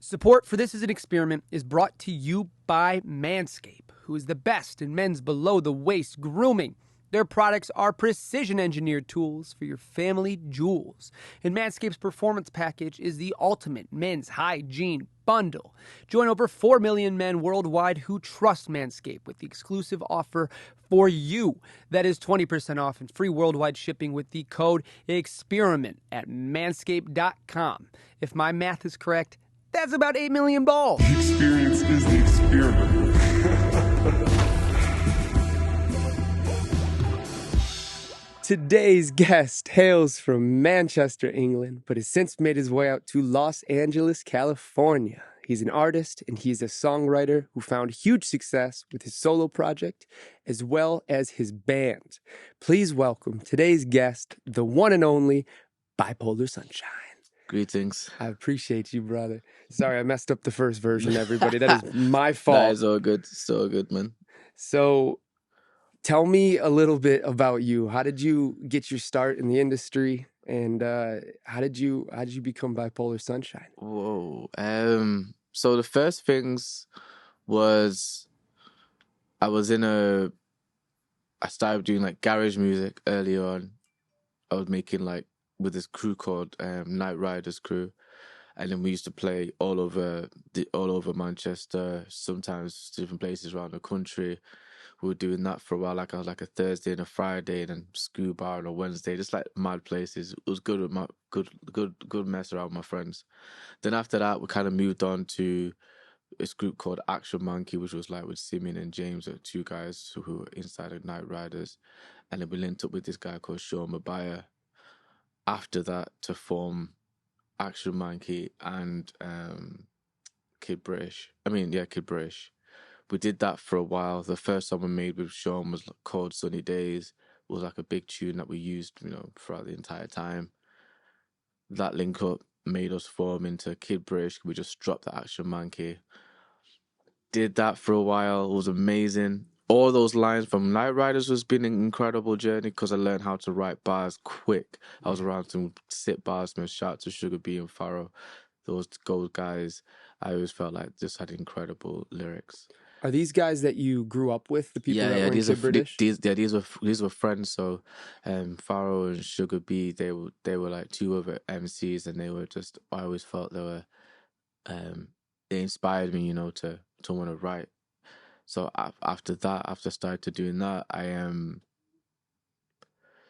Support for This Is an Experiment is brought to you by Manscaped, who is the best in men's below-the-waist grooming. Their products are precision-engineered tools for your family jewels. And Manscaped's Performance Package is the ultimate men's hygiene bundle. Join over 4 million men worldwide who trust Manscaped with the exclusive offer for you. That is 20% off and free worldwide shipping with the code EXPERIMENT at manscaped.com. If my math is correct, that's about 8 million balls. The experience is the experiment. Today's guest hails from Manchester, England, but has since made his way out to Los Angeles, California. He's an artist and he's a songwriter who found huge success with his solo project as well as his band. Please welcome today's guest, the one and only Bipolar Sunshine. Greetings. I appreciate you, brother. Sorry, I messed up the first version, everybody. That is my fault. That is all good. So good, man. So tell me a little bit about you. How did you get your start in the industry? And how did you become Bipolar Sunshine? Whoa. So the first things was I started doing like garage music early on. I was making like with this crew called Night Riders Crew. And then we used to play all over Manchester, sometimes different places around the country. We were doing that for a while, like a Thursday and a Friday, and then school bar on a Wednesday, just like mad places. It was good with my good mess around with my friends. Then after that, we kind of moved on to this group called Action Monkey, which was like with Simeon and James, two guys who were inside of Night Riders, and then we linked up with this guy called Sean Mabaya. After that, to form Action Monkey and Kid British. Kid British. We did that for a while. The first song we made with Sean was called Sunny Days. It was like a big tune that we used, throughout the entire time. That link up made us form into Kid British. We just dropped the Action Monkey. Did that for a while. It was amazing. All those lines from Night Riders has been an incredible journey because I learned how to write bars quick. I was around some sit bars, shout out to Sugar B and Pharaoh. Those guys, I always felt like just had incredible lyrics. Are these guys that you grew up with, the people that were in Kid British? These were friends. So, Pharaoh and Sugar B, they were like two other MCs, and they were just. I always felt they were. They inspired me, to want to write. So after I started doing that, I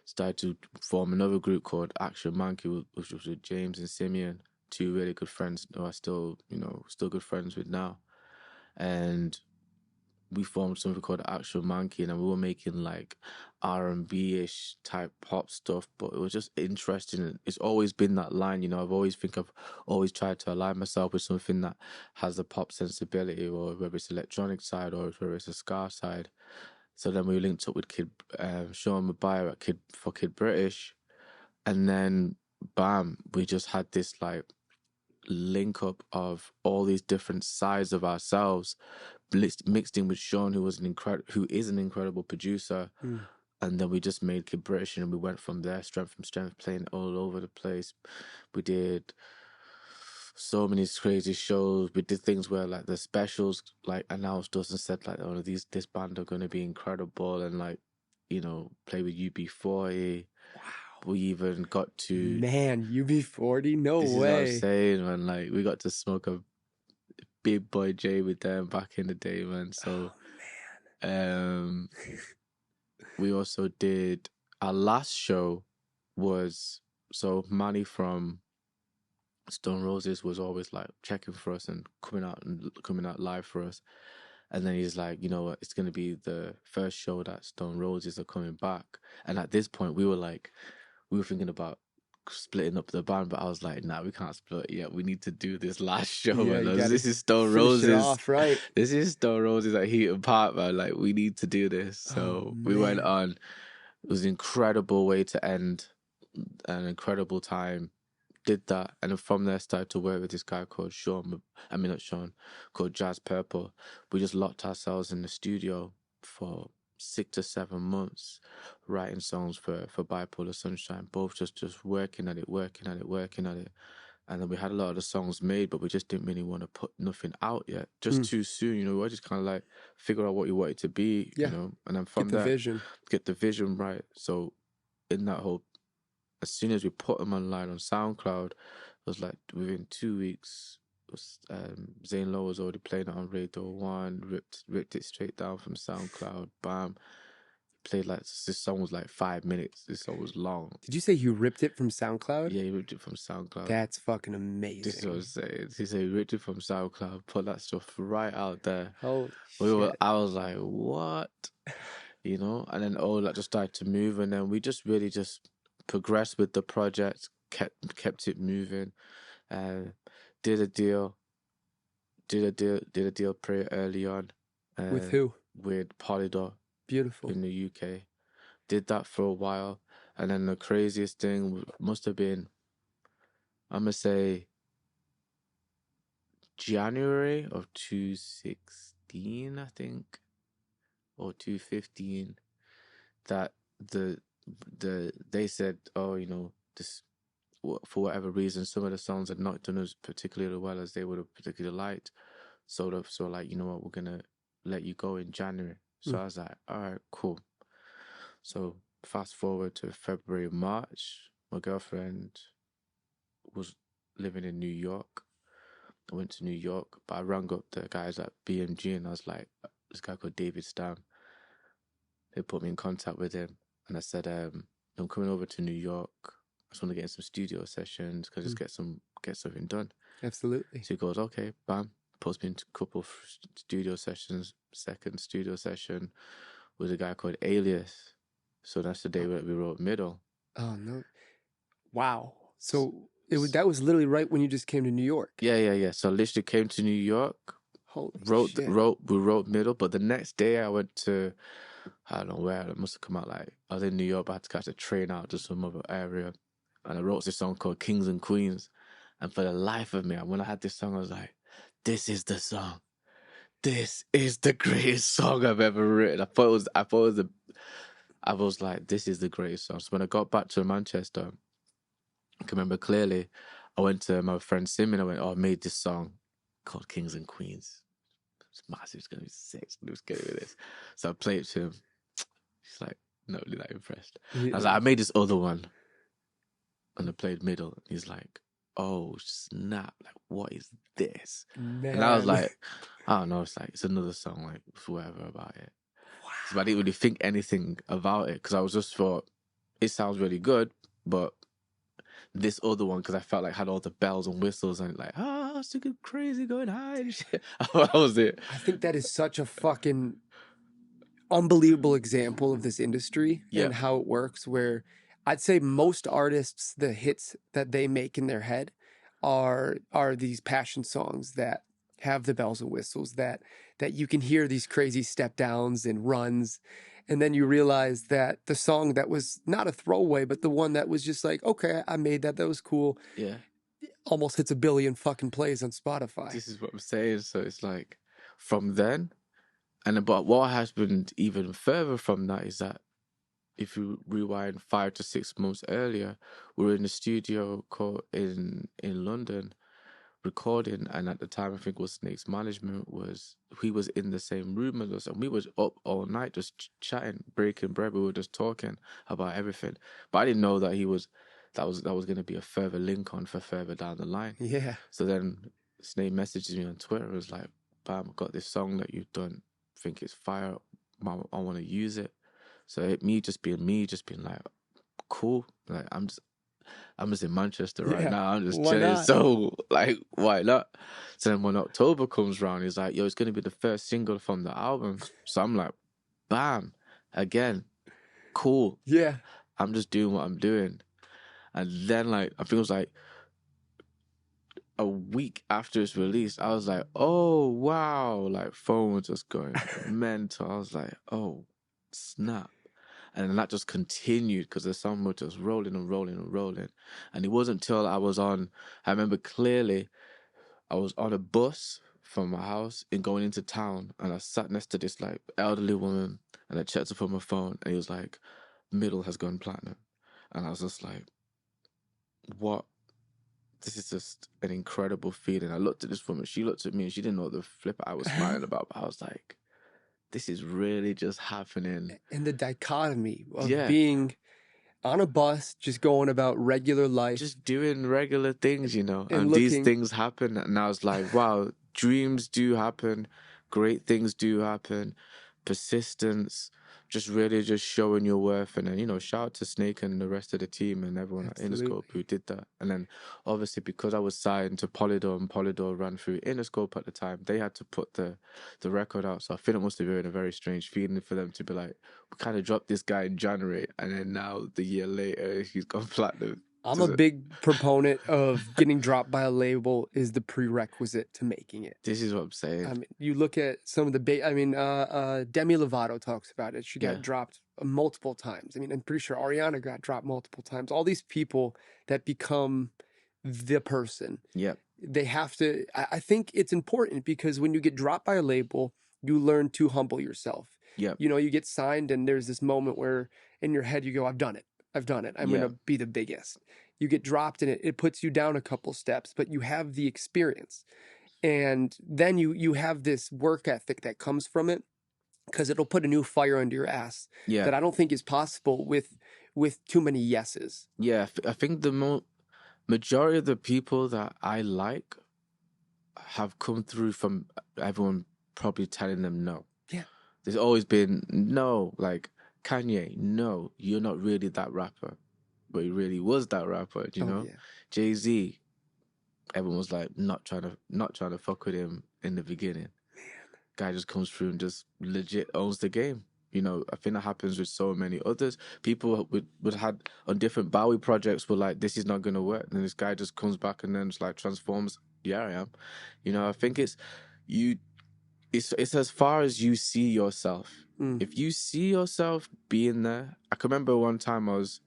started to form another group called Action Monkey, which was with James and Simeon, two really good friends who I still good friends with now. And we formed something called Action Monkey, and we were making like R&B-ish type pop stuff, but it was just interesting. It's always been that line, I've always tried to align myself with something that has a pop sensibility, or whether it's electronic side or whether it's a ska side. So then we linked up with Sean Mabaya for Kid British, and then bam, we just had this like link up of all these different sides of ourselves mixed in with Sean, who is an incredible producer. And then we just made Kid British, and we went from there, strength from strength, playing all over the place. We did so many crazy shows. We did things where like the specials like announced us and said like, oh, this band are going to be incredible, and like, play with UB40. Wow. We even got to... Man, UB40? No this way. Is what I'm saying, man. Like, we got to smoke a Big Boy J with them back in the day, man. So, we also did... Our last show was... So, Manny from Stone Roses was always, like, checking for us and coming out live for us. And then he's like, you know what? It's going to be the first show that Stone Roses are coming back. And at this point, we were thinking about splitting up the band, but I was like, nah, we can't split it yet. We need to do this last show. Yeah, man. This is Stone Roses. Off, right? This is Stone Roses at Heaton Park, man. Like, we need to do this. So we went on. It was an incredible way to end an incredible time. Did that, and then from there started to work with this guy called called Jazz Purple. We just locked ourselves in the studio for 6 to 7 months, writing songs for Bipolar Sunshine, both just working at it. And then we had a lot of the songs made, but we just didn't really want to put nothing out yet. Just too soon, you know. We just kind of like figure out what you want it to be, Yeah. you know. And then from Get the that, vision. get the vision right. So in that whole, as soon as we put them online on SoundCloud, it was like within 2 weeks, Zane Lowe was already playing it on Radio 1, ripped it straight down from SoundCloud, bam. Played like, this song was like 5 minutes. This song was long. Did you say you ripped it from SoundCloud? Yeah, he ripped it from SoundCloud. That's fucking amazing. This is what I'm saying. He said he ripped it from SoundCloud, put that stuff right out there. Holy shit. I was like, what? You know? And then all that just started to move, and then we just really just progressed with the project, kept it moving. Did a deal pretty early on. With who? With Polydor. Beautiful. In the UK. Did that for a while. And then the craziest thing must have been, I'm going to say, January of 2016, I think, or 2015, that they said, oh, you know, this, for whatever reason, some of the songs had not done as particularly well as they would have particularly liked. So like, you know what, we're gonna let you go in January. So I was like, all right, cool. So fast forward to February, March, my girlfriend was living in New York. I went to New York, but I rang up the guys at BMG and I was like, this guy called David Stam. They put me in contact with him and I said, I'm coming over to New York. I just want to get in some studio sessions, because just get something done. Absolutely. So he goes, okay, bam. Puts me into a couple of studio sessions. Second studio session with a guy called Alias. So that's the day that we wrote Middle. Oh no! Wow. So that was literally right when you just came to New York. Yeah. So I literally came to New York. Holy wrote shit. We wrote Middle, but the next day I went to, I don't know where, it must have come out like, I was in New York, but I had to catch a train out to some other area, and I wrote this song called Kings and Queens. And for the life of me, when I had this song, I was like, this is the song. This is the greatest song I've ever written. I was like, this is the greatest song. So when I got back to Manchester, I can remember clearly, I went to my friend Simon. I went, I made this song called Kings and Queens. It's massive. It's going to be sick. Let's get with this. So I played it to him. He's like, not really that impressed. I was like, I made this other one. And I played Middle. He's like, oh, snap. Like, what is this? Man. And I was like, I don't know. It's like, it's another song, like, whatever about it. Wow. So I didn't really think anything about it, because I was just thought, it sounds really good, but this other one, because I felt like had all the bells and whistles and like, it's looking crazy, going high and shit. That was it. I think that is such a fucking unbelievable example of this industry and how it works, where I'd say most artists, the hits that they make in their head are these passion songs that have the bells and whistles, that you can hear these crazy step downs and runs. And then you realize that the song that was not a throwaway, but the one that was just like, okay, I made that was cool. Yeah. Almost hits 1 billion fucking plays on Spotify. This is what I'm saying. So it's like, from then, but what happened even further from that is that if you rewind 5 to 6 months earlier, we were in the studio in London recording, and at the time I think it was Snake's management, he was in the same room as us, and we was up all night just chatting, breaking bread. We were just talking about everything, but I didn't know that that was going to be a further link on for further down the line. Yeah. So then Snake messages me on Twitter. It was like, bam, I got this song that you've done, think it's fire, I want to use it. So me just being like, cool, like I'm just in Manchester right now. I'm just chilling. Not? So like, why not? So then when October comes around, he's like, yo, it's gonna be the first single from the album. So I'm like, bam, again, cool. Yeah. I'm just doing what I'm doing. And then like, I think it was like a week after it's released, I was like, oh wow, like phone was just going mental. I was like, oh snap. And then that just continued, because the song was just rolling and rolling and rolling. And it wasn't until I remember clearly, I was on a bus from my house and going into town, and I sat next to this like elderly woman, and I checked up on my phone, and he was like, Middle has gone platinum. And I was just like, what this is just an incredible feeling. I looked at this woman, she looked at me, and she didn't know what the flip I was smiling about. But I was like, this is really just happening. And the dichotomy of Yeah. being on a bus, just going about regular life. Just doing regular things, you know, And and these looking- things happen. And I was like, wow, dreams do happen. Great things do happen. Persistence, just really just showing your worth. And then, you know, shout out to Snake and the rest of the team and everyone at Absolutely. Interscope who did that. And then obviously because I was signed to Polydor and Polydor ran through Interscope at the time, they had to put the record out. So I think it must have been a very strange feeling for them to be like, we kind of dropped this guy in January and then now the year later he's gone platinum. I'm a big proponent of getting dropped by a label is the prerequisite to making it. This is what I'm saying. I mean, you look at some of the Demi Lovato talks about it. She got dropped multiple times. I mean, I'm pretty sure Ariana got dropped multiple times. All these people that become the person. Yep. They have to, I think it's important because when you get dropped by a label, you learn to humble yourself. Yep. You know, you get signed and there's this moment where in your head you go, I've done it. I'm going to be the biggest. You get dropped and it puts you down a couple steps, but you have the experience. And then you have this work ethic that comes from it because it'll put a new fire under your ass that I don't think is possible with too many yeses. Yeah, I think the majority of the people that I like have come through from everyone probably telling them no. Yeah. There's always been no, like Kanye, no, you're not really that rapper. But he really was that rapper, you know? Yeah. Jay-Z, everyone was like not trying to fuck with him in the beginning. Man. Guy just comes through and just legit owns the game. You know, I think that happens with so many others. People would had on different Bowie projects were like, this is not gonna work. And this guy just comes back and then just like transforms. Yeah, I am. You know, I think it's as far as you see yourself. If you see yourself being there, I can remember one time I was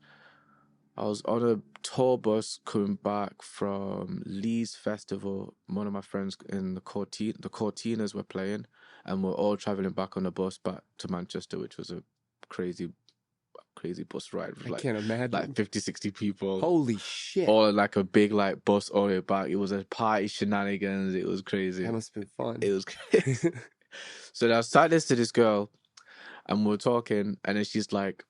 on a tour bus coming back from Lee's festival. One of my friends in the Cortinas were playing, and we're all traveling back on the bus back to Manchester, which was a crazy bus ride. I can't imagine. Like 50, 60 people. Holy shit. All in like a big like bus all the way back. It was a party shenanigans. It was crazy. That must have been fun. It was crazy. So I was sat next to this girl, and we're talking, and then she's like,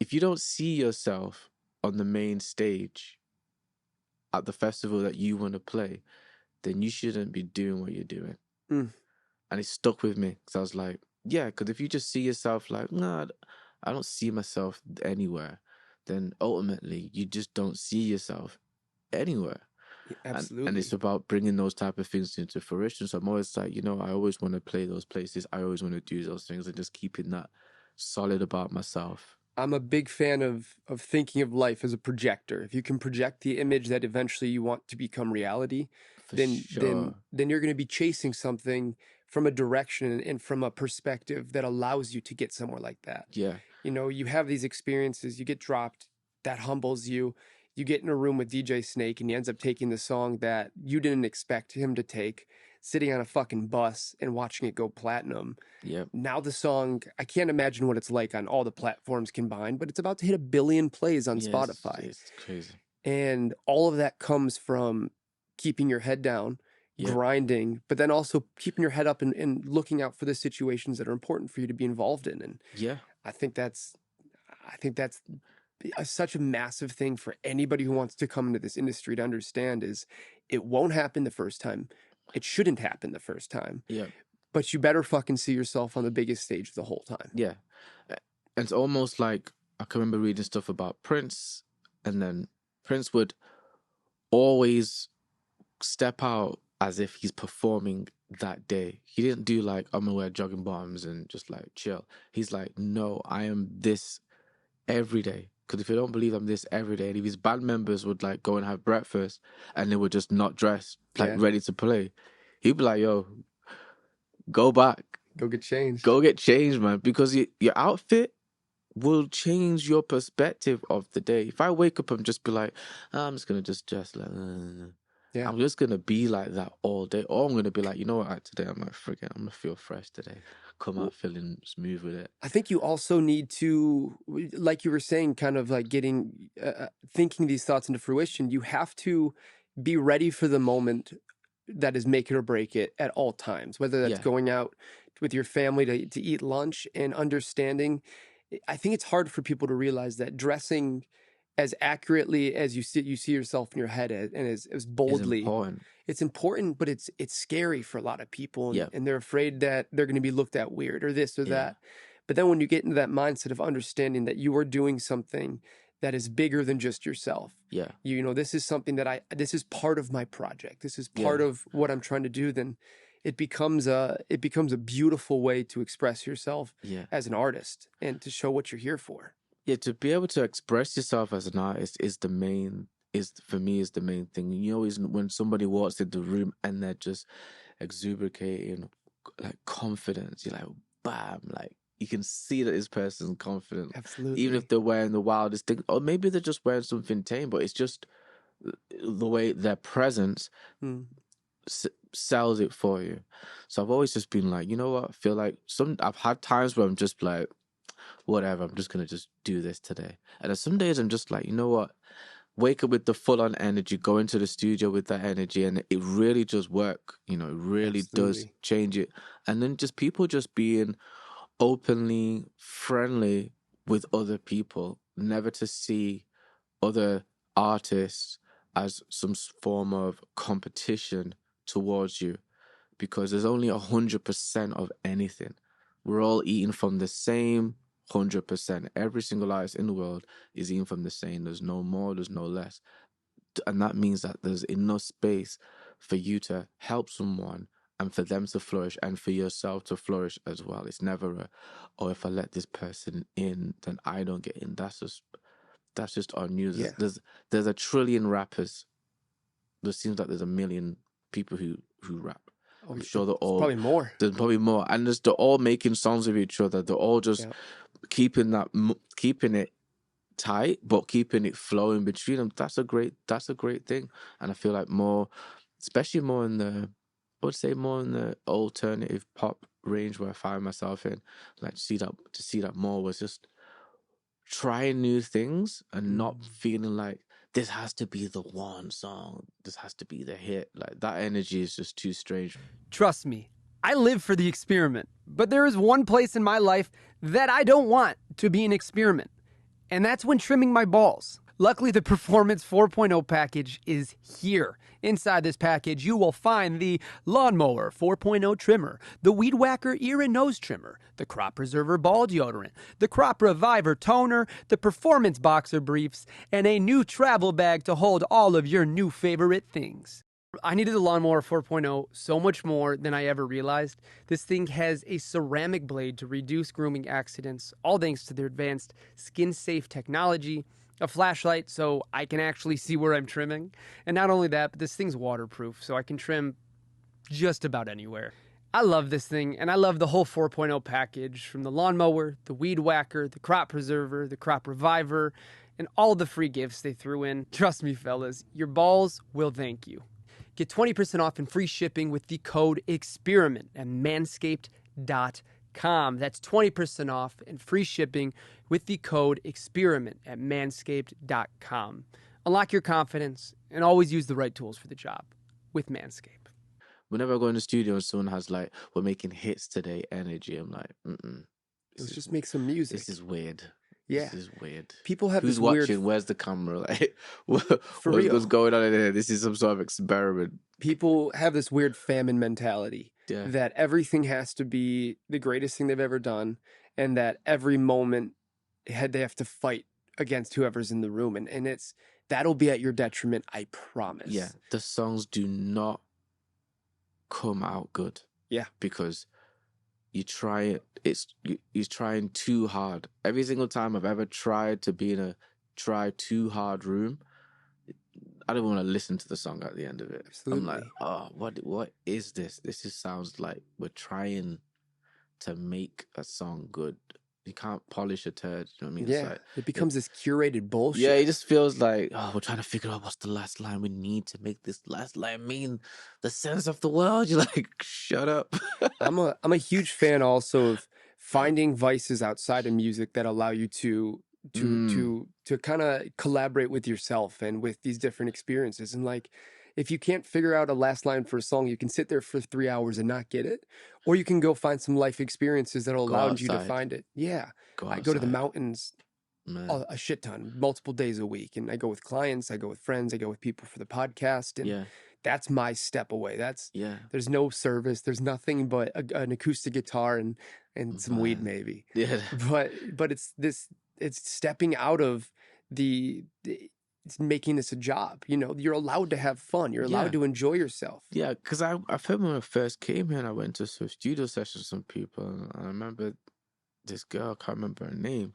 if you don't see yourself on the main stage at the festival that you want to play, then you shouldn't be doing what you're doing. And it stuck with me because I was like, yeah, because if you just see yourself like, nah, I don't see myself anywhere, then ultimately you just don't see yourself anywhere. Yeah, absolutely. And it's about bringing those type of things into fruition. So I'm always like, you know, I always want to play those places. I always want to do those things and just keeping that solid about myself. I'm a big fan of thinking of life as a projector. If you can project the image that eventually you want to become reality, then you're going to be chasing something from a direction and from a perspective that allows you to get somewhere like that. Yeah. You know, you have these experiences, you get dropped, that humbles you. You get in a room with DJ Snake and he ends up taking the song that you didn't expect him to take, sitting on a fucking bus and watching it go platinum. Yep. Now the song, I can't imagine what it's like on all the platforms combined, but it's about to hit 1 billion plays on Spotify. It's crazy. And all of that comes from keeping your head down, grinding, but then also keeping your head up and looking out for the situations that are important for you to be involved in. And I think that's such a massive thing for anybody who wants to come into this industry to understand is it won't happen the first time. It shouldn't happen the first time. Yeah. But you better fucking see yourself on the biggest stage the whole time. Yeah. It's almost like I can remember reading stuff about Prince, and then Prince would always step out as if he's performing that day. He didn't do like, I'm gonna wear jogging bottoms and just like chill. He's like, no, I am this every day. Because if you don't believe I'm this every day, and if his band members would like go and have breakfast and they were just not dressed, like ready to play, he'd be like, yo, go back. Go get changed. Go get changed, man. Because your outfit will change your perspective of the day. If I wake up and just be like, I'm just going to just dress like, I'm just going to be like that all day. Or I'm going to be like, you know what, today I'm like, friggin', I'm going to feel fresh today. Come out feeling smooth with it. I think you also need to, like you were saying, kind of like getting, thinking these thoughts into fruition. You have to be ready for the moment that is make it or break it at all times, whether that's Yeah. going out with your family to eat lunch, and understanding. I think it's hard for people to realize that dressing as accurately as you see yourself in your head, and as It's boldly, important. it's important, but it's scary for a lot of people, and, Yeah. and they're afraid that they're going to be looked at weird or this or Yeah. that. But then when you get into that mindset of understanding that you are doing something that is bigger than just yourself, Yeah. you know, this is something that this is part of my project, this is part Yeah. of what I'm trying to do, then it becomes a beautiful way to express yourself Yeah. as an artist and to show what you're here for. Yeah, to be able to express yourself as an artist is the main for me is the main thing. You always when somebody walks in the room and they're just exuberating like confidence, you're like bam, like you can see that this person's confident. Absolutely. Even if they're wearing the wildest thing, or maybe they're just wearing something tame, but it's just the way their presence Mm. sells it for you. So I've always just been like, you know what? I feel like I've had times where I'm just like, whatever, I'm just gonna just do this today. And then some days I'm just like, you know what? Wake up with the full on energy, go into the studio with that energy, and it really does work. You know, it really does Absolutely. change it. And then just people just being openly friendly with other people, never to see other artists as some form of competition towards you, because there's only 100% of anything. We're all eating from the same 100%. Every single artist in the world is eating from the same. There's no more, there's no less. And that means that there's enough space for you to help someone and for them to flourish and for yourself to flourish as well. It's never a, oh, if I let this person in, then I don't get in. That's just on you. Yeah. There's a trillion rappers. There seems like there's a million people who rap. I'm sure they're all Probably more. There's probably more, and they're all making songs with each other. They're all just keeping it tight, but keeping it flowing between them. That's a great thing. And I feel like more, especially more in the, I would say more in the alternative pop range where I find myself in. Like to see that more was just trying new things and not feeling like this has to be the one song, this has to be the hit. Like that energy is just too strange. Trust me, I live for the experiment, but there is one place in my life that I don't want to be an experiment, and that's when trimming my balls. Luckily, the Performance 4.0 package is here. Inside this package, you will find the Lawnmower 4.0 trimmer, the Weed Whacker ear and nose trimmer, the Crop Preserver ball deodorant, the Crop Reviver toner, the Performance boxer briefs, and a new travel bag to hold all of your new favorite things. I needed the Lawnmower 4.0 so much more than I ever realized. This thing has a ceramic blade to reduce grooming accidents, all thanks to their advanced skin-safe technology, a flashlight so I can actually see where I'm trimming, and not only that, but this thing's waterproof, so I can trim just about anywhere. I love this thing, and I love the whole 4.0 package, from the Lawnmower, the Weed Whacker, the Crop Preserver, the Crop Reviver, and all the free gifts they threw in. Trust me, fellas, your balls will thank you. Get 20% off and free shipping with the code EXPERIMENT at manscaped.com. That's 20% off and free shipping with the code EXPERIMENT at manscaped.com. Unlock your confidence and always use the right tools for the job with Manscaped. Whenever I go in the studio and someone has like, we're making hits today energy, I'm like, Let's just make some music. This is weird. Yeah. This is weird. People have Who's this watching? weird... Where's the camera? Like, For real. what's going on in here? This is some sort of experiment. People have this weird famine mentality that everything has to be the greatest thing they've ever done, and that every moment they have to fight against whoever's in the room, and that'll be at your detriment, I promise. Yeah, the songs do not come out good. Yeah, because you try it. You're trying too hard. Every single time I've ever tried to be in a try too hard room, I don't want to listen to the song at the end of it. Absolutely. I'm like, oh, what is this? This just sounds like we're trying to make a song good. You can't polish a turd. You know what I mean? Yeah, it's like, it becomes this curated bullshit. yeah, it just feels like, oh, we're trying to figure out what's the last line we need to make this last line mean the sense of the world. You're like, shut up. I'm a huge fan also of finding vices outside of music that allow you to kind of collaborate with yourself and with these different experiences. And like, If you can't figure out a last line for a song, you can sit there for 3 hours and not get it, or you can go find some life experiences that'll Go allow you to outside. find it. Yeah, Go I go to the outside. mountains Man. a shit ton, multiple days a week, and I go with clients, I go with friends, I go with people for the podcast, and Yeah. that's my step away. Yeah. There's no service, there's nothing but an acoustic guitar and some weed Man. maybe. Yeah. But it's stepping out of it's making this a job. You know, you're allowed to have fun. You're allowed Yeah. to enjoy yourself. Yeah, because I felt when I first came here and I went to some studio sessions with some people, and I remember this girl, I can't remember her name,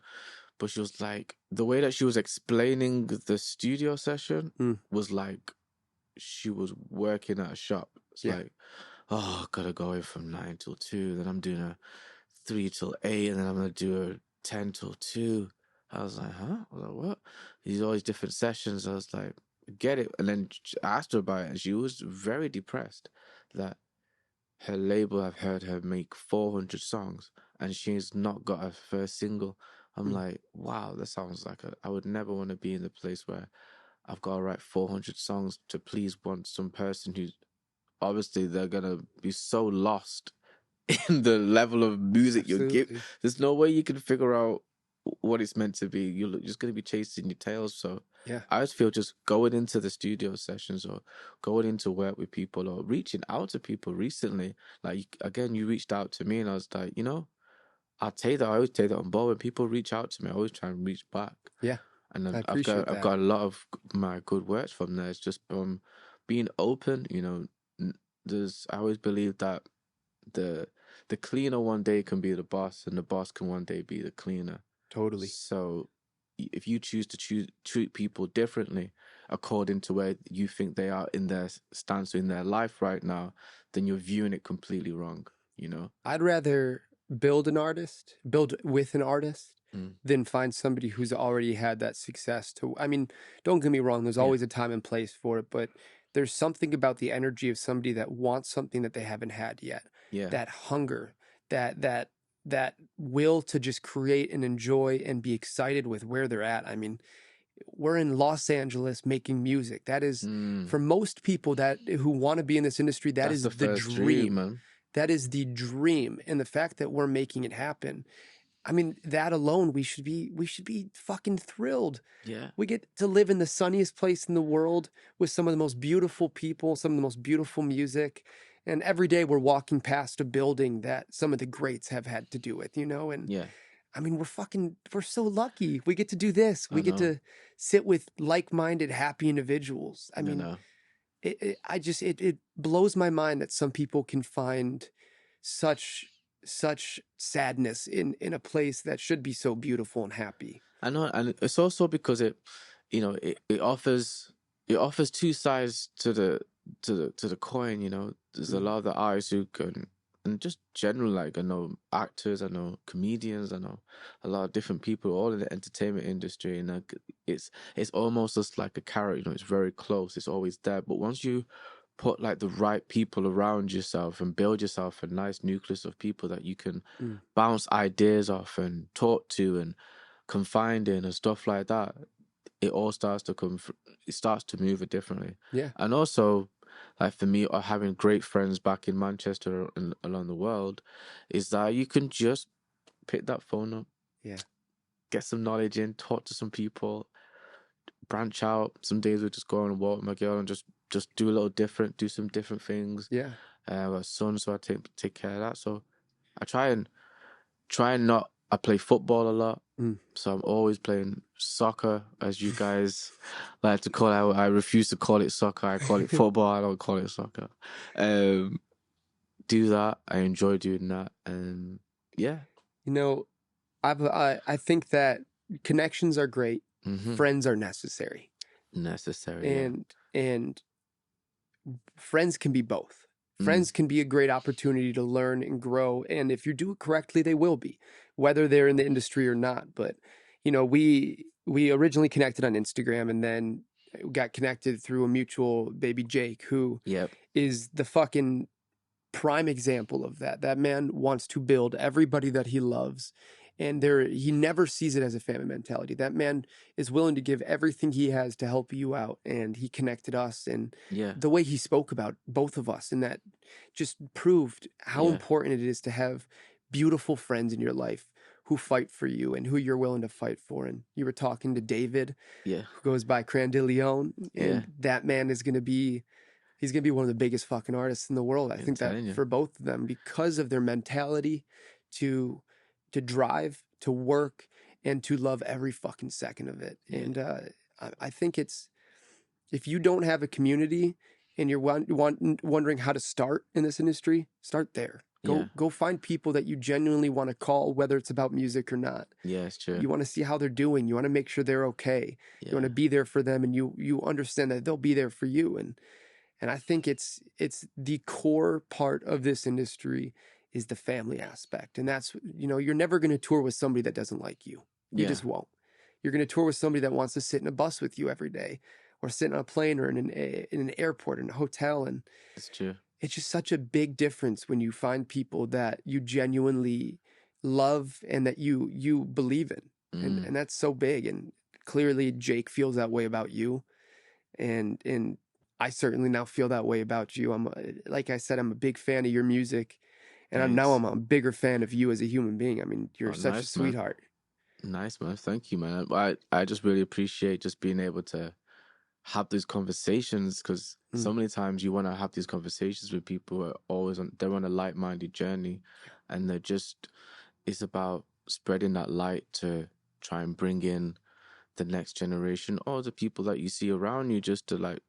but she was like, the way that she was explaining the studio session Mm. was like she was working at a shop. It's Yeah. like, oh, gotta go in from 9 till 2, then I'm doing a 3 till 8, and then I'm gonna do a 10 till 2. I was like, huh? I was like, what? These all these different sessions. I was like, get it. And then I asked her about it, and she was very depressed that her label have heard her make 400 songs and she's not got her first single. I'm like, wow, that sounds like I would never want to be in the place where I've got to write 400 songs to please some person who's obviously they're going to be so lost in the level of music you give. Absolutely. There's no way you can figure out what it's meant to be. You're just going to be chasing your tails. So Yeah. I just feel just going into the studio sessions or going into work with people or reaching out to people recently. Like, again, you reached out to me and I was like, you know, I always take that on board. When people reach out to me, I always try and reach back. Yeah. And I I've appreciate got that. a lot of my good words from there. It's just being open. You know, I always believe that the cleaner one day can be the boss, and the boss can one day be the cleaner. Totally. So if you choose to treat people differently according to where you think they are in their stance in their life right now, then you're viewing it completely wrong. You know, I'd rather build with an artist Mm. than find somebody who's already had that success. I mean, don't get me wrong, there's always a time and place for it, but there's something about the energy of somebody that wants something that they haven't had yet. Yeah. That hunger, that will to just create and enjoy and be excited with where they're at. I mean, we're in Los Angeles making music. That is, for most people who want to be in this industry, That's is the the first dream. man. That is the dream. And the fact that we're making it happen, I mean, that alone, we should be fucking thrilled. Yeah. We get to live in the sunniest place in the world with some of the most beautiful people, some of the most beautiful music. And every day we're walking past a building that some of the greats have had to do with, you know? And Yeah. I mean, we're so lucky. We get to do this. We I get know. to sit with like-minded, happy individuals. I mean, know. it blows my mind that some people can find such sadness in a place that should be so beautiful and happy. I know, and it's also because it offers two sides to the coin. You know, there's a lot of the artists who can, and just general, like I know actors, I know comedians, I know a lot of different people, all in the entertainment industry, and it's almost just like a carrot. You know, it's very close. It's always there, but once you put like the right people around yourself and build yourself a nice nucleus of people that you can bounce ideas off and talk to and confide in and stuff like that, it all starts to it starts to move it differently. Yeah. And also, like for me, having great friends back in Manchester and around the world, is that you can just pick that phone up, get some knowledge in, talk to some people, branch out. Some days we just go on and walk with my girl and just do a little different, do some different things. Yeah. I have a son, so I take care of that. So I try and not. I play football a lot, so I'm always playing soccer, as you guys like to call it. I refuse to call it soccer. I call it football. I don't call it soccer. Do that. I enjoy doing that, and yeah. You know, I think that connections are great. Friends are necessary. And friends can be both. Friends can be a great opportunity to learn and grow. And if you do it correctly, they will be, whether they're in the industry or not. But, you know, we originally connected on Instagram and then got connected through a mutual baby Jake, who is the fucking prime example of that. That man wants to build everybody that he loves And he never sees it as a family mentality. That man is willing to give everything he has to help you out. And he connected us, and Yeah. the way he spoke about both of us, and that just proved how Yeah. important it is to have beautiful friends in your life who fight for you and who you're willing to fight for. And you were talking to David, Yeah. who goes by Crandillion, and Yeah. that man is going to be, he's going to be one of the biggest fucking artists in the world. I I'm think that telling you. for both of them, because of their mentality to drive, to work, and to love every fucking second of it. Yeah. And I think it's, if you don't have a community and you're wondering how to start in this industry, start there. Go find people that you genuinely want to call, whether it's about music or not. Yeah, it's true. You want to see how they're doing. You want to make sure they're okay. Yeah. You want to be there for them, and you understand that they'll be there for you. And I think it's the core part of this industry is the family aspect. And that's, you're never going to tour with somebody that doesn't like you. You Yeah. just won't. You're going to tour with somebody that wants to sit in a bus with you every day, or sit on a plane, or in an airport, in a hotel. And It's true. it's just such a big difference when you find people that you genuinely love and that you believe in. And that's so big. And clearly Jake feels that way about you. And I certainly now feel that way about you. Like I said, I'm a big fan of your music, and I'm a bigger fan of you as a human being. I mean, you're such a sweetheart. Nice, man. Thank you, man. I just really appreciate just being able to have these conversations, because so many times you want to have these conversations with people who are always they're on a like-minded journey, and it's about spreading that light to try and bring in the next generation, or the people that you see around you, just to like,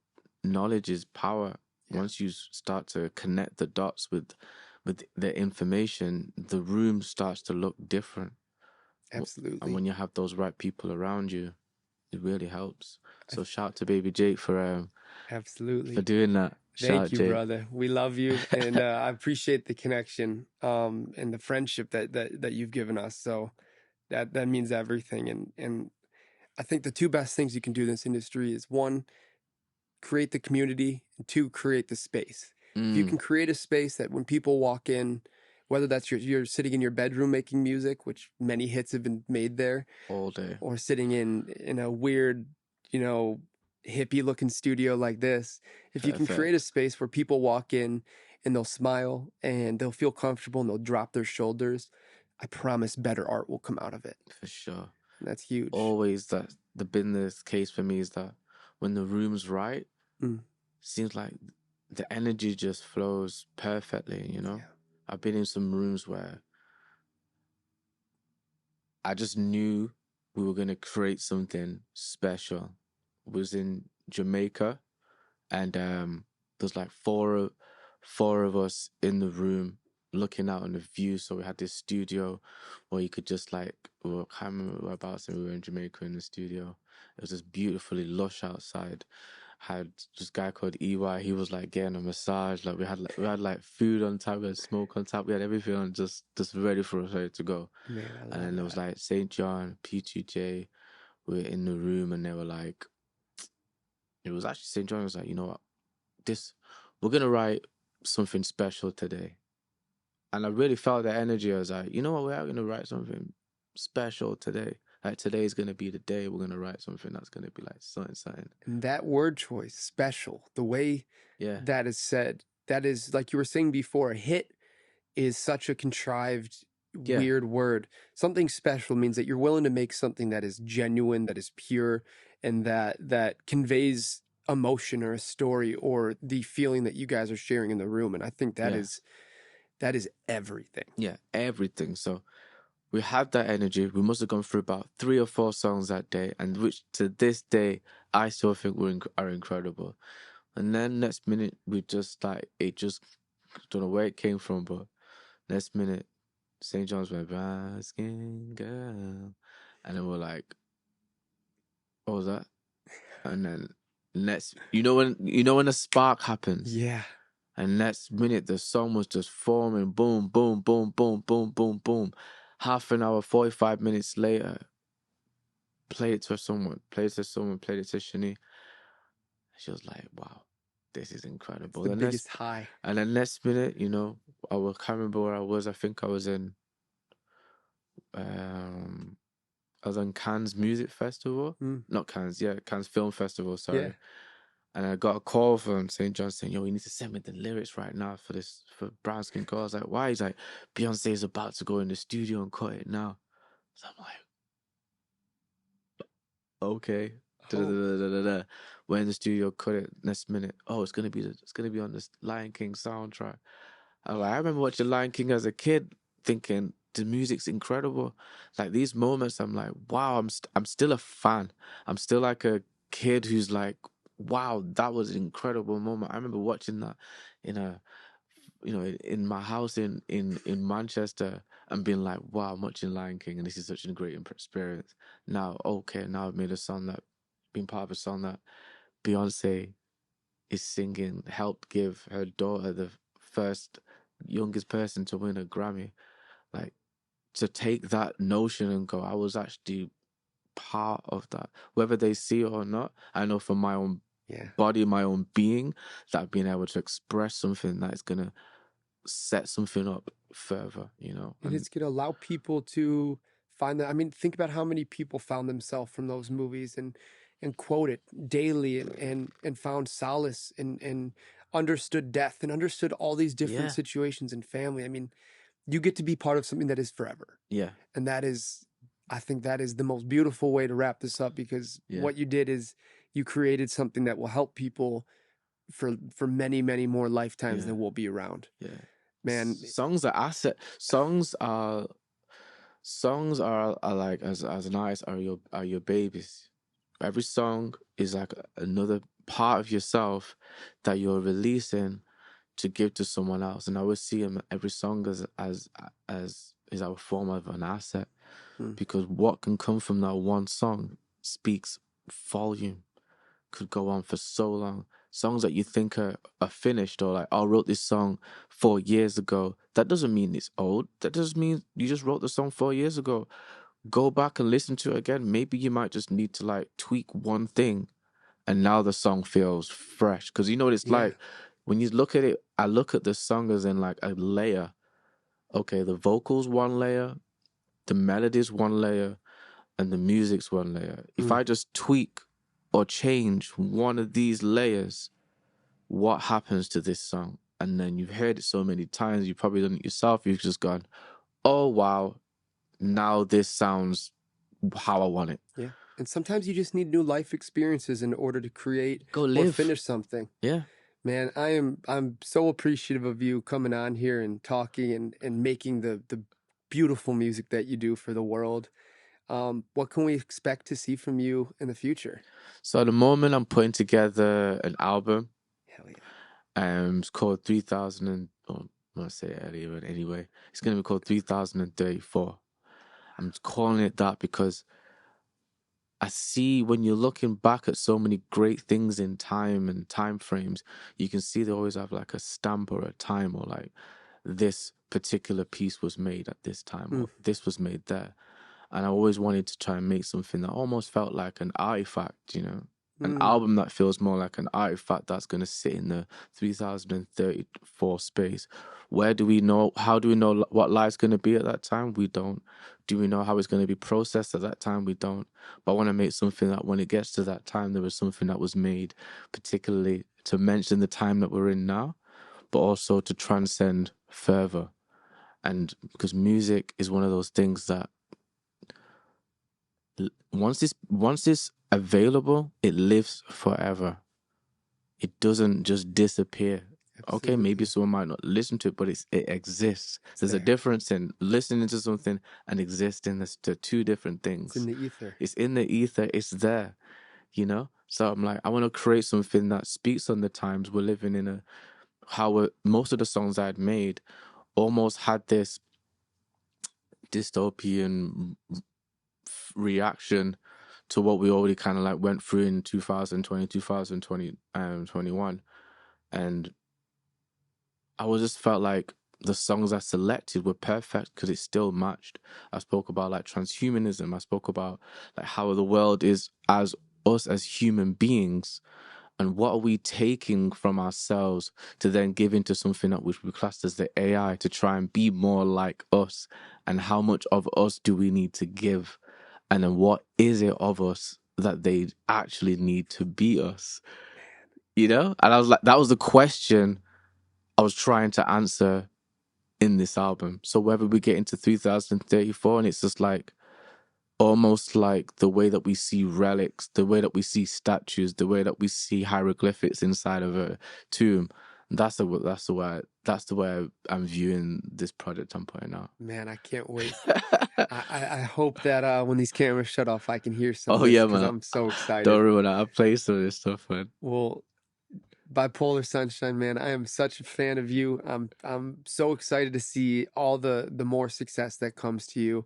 knowledge is power. Once you start to connect the dots with the information, the room starts to look different. Absolutely. And when you have those right people around you, it really helps. So shout to Baby Jake for absolutely for doing that. Thank you, Jake. brother. We love you, and I appreciate the connection and the friendship that you've given us. So that means everything. And I think the two best things you can do in this industry is, one, create the community, and two, create the space. If you can create a space that when people walk in, whether that's you're sitting in your bedroom making music, which many hits have been made there, all day, or sitting in a weird, hippie looking studio like this, if you can create a space where people walk in and they'll smile and they'll feel comfortable and they'll drop their shoulders, I promise better art will come out of it. For sure. And that's huge. Always been this case for me is that when the room's right, seems like the energy just flows perfectly, Yeah. I've been in some rooms where I just knew we were going to create something special. It was in Jamaica, and there's like four of us in the room looking out on the view. So we had this studio where you could just I can't remember whereabouts, and we were in Jamaica in the studio. It was just beautifully lush outside. Had this guy called EY. He was like getting a massage. Like we had food on tap, we had smoke on tap, we had everything on, just ready for us to go. Man, and then there was like St. John, P2J, we were in the room, and they were like, it was actually St. John was like, you know what, we're gonna write something special today. And I really felt the energy. I was like, you know what, we are gonna write something special today. Like today's gonna be the day we're gonna write something that's gonna be like something. And that word choice, special, the way that is said, that is, like you were saying before, a hit is such a contrived, weird word. Something special means that you're willing to make something that is genuine, that is pure, and that conveys emotion or a story or the feeling that you guys are sharing in the room. And I think that is everything. Yeah, everything. So we had that energy. We must have gone through about 3 or 4 songs that day, and which to this day I still think are incredible. And then next minute we just don't know where it came from, but next minute St. John's went brown skin girl, and then we're like, what was that? And then when a spark happens, and next minute the song was just forming, boom, boom, boom, boom, boom, boom, boom. Half an hour, 45 minutes later, played it to someone, played it to Shani. She was like, wow, this is incredible. It's the biggest high. And then next minute, I can't remember where I was. I think I was in I was on Cannes Music Festival, not Cannes, Cannes Film Festival. Sorry. Yeah. And I got a call from St. John saying, "Yo, you need to send me the lyrics right now for Brown Skin Girl." I was like, "Why?" He's like, "Beyonce is about to go in the studio and cut it now." So I'm like, "Okay." Da-da-da-da-da-da. Went in the studio, cut it. Next minute, oh, it's gonna be on this Lion King soundtrack. I remember watching Lion King as a kid, thinking the music's incredible. Like these moments, I'm like, wow, I'm still a fan. I'm still like a kid who's like, wow, that was an incredible moment. I remember watching that in a, in my house in Manchester and being like, wow, I'm watching Lion King and this is such a great experience. Now, okay, now I've made a song that, been part of a song that Beyonce is singing, helped give her daughter the first youngest person to win a Grammy. Like, to take that notion and go, I was actually part of that. Whether they see it or not, I know from my own body, my own being, that I've been able to express something that is going to set something up further, And it's going to allow people to find that. I mean, think about how many people found themselves from those movies and quote it daily and found solace and understood death and understood all these different situations in family. I mean, you get to be part of something that is forever. Yeah. And I think that is the most beautiful way to wrap this up, because what you did is you created something that will help people for many, many more lifetimes that will be around. Yeah. Man, songs are asset. Songs are like, as an artist, are your babies. Every song is like another part of yourself that you're releasing to give to someone else. And I always see every song as is our form of an asset, because what can come from that one song speaks volume. Could go on for so long. Songs that you think are finished, or like, I wrote this song 4 years ago. That doesn't mean it's old. That doesn't mean you just wrote the song 4 years ago. Go back and listen to it again. Maybe you might just need to like tweak one thing, and now the song feels fresh. Because you know what it's like when you look at it. I look at the song as in like a layer. Okay, the vocals one layer, the melody's one layer, and the music's one layer. If I just tweak or change one of these layers, what happens to this song? And then you've heard it so many times, you've probably done it yourself, you've just gone, oh wow, now this sounds how I want it. Yeah. And sometimes you just need new life experiences in order to create or finish something. Yeah. Man, I'm so appreciative of you coming on here and talking and making the beautiful music that you do for the world. What can we expect to see from you in the future? So at the moment, I'm putting together an album. Hell yeah. It's called 3000 I want to say it earlier, but anyway, it's going to be called 3034. I'm calling it that because I see, when you're looking back at so many great things in time and time frames, you can see they always have like a stamp or a time, or like this particular piece was made at this time, or this was made there. And I always wanted to try and make something that almost felt like an artifact, an album that feels more like an artifact that's going to sit in the 3034 space. Where do we know? How do we know what life's going to be at that time? We don't. Do we know how it's going to be processed at that time? We don't. But I want to make something that when it gets to that time, there was something that was made particularly to mention the time that we're in now, but also to transcend further. And because music is one of those things that once it's available, it lives forever. It doesn't just disappear. Absolutely. Okay, maybe someone might not listen to it, but it exists. There's a difference in listening to something and existing. There's two different things. It's in the ether. It's in the ether. It's there, So I'm like, I want to create something that speaks on the times we're living in. Most of the songs I'd made almost had this dystopian reaction to what we already kind of like went through in 2020, 2021. And I just felt like the songs I selected were perfect because it still matched. I spoke about like transhumanism. I spoke about like how the world is as us as human beings, And what are we taking from ourselves to then give into something that which we classed as the AI to try and be more like us? And how much of us do we need to give? And then what is it of us that they actually need to be us? You know? And I was like, that was the question I was trying to answer in this album. So whether we get into 2034 and it's just like, almost like the way that we see relics, the way that we see statues, the way that we see hieroglyphics inside of a tomb. That's the way I'm viewing this project I'm putting out. Man, I can't wait. I hope that when these cameras shut off, I can hear some of Oh this yeah, because man. I'm so excited. Don't worry about that. I play some of this stuff, man. Well, Bipolar Sunshine, man, I am such a fan of you. I'm so excited to see all the more success that comes to you.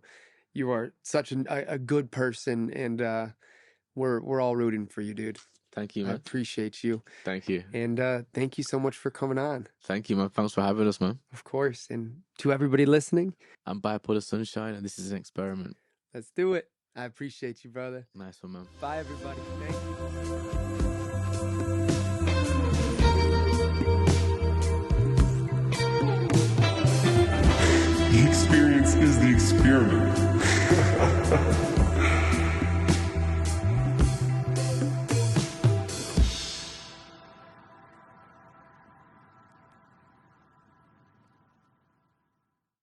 You are such a good person, and we're all rooting for you, dude. Thank you, I man. appreciate you. Thank you. And thank you so much for coming on. Thank you, man. Thanks for having us, man. Of course. And to everybody listening, I'm Bipolar Sunshine, and this is an experiment. let's do it. I appreciate you, brother. Nice one, man. Bye, everybody. Thank you. The experience is the experiment.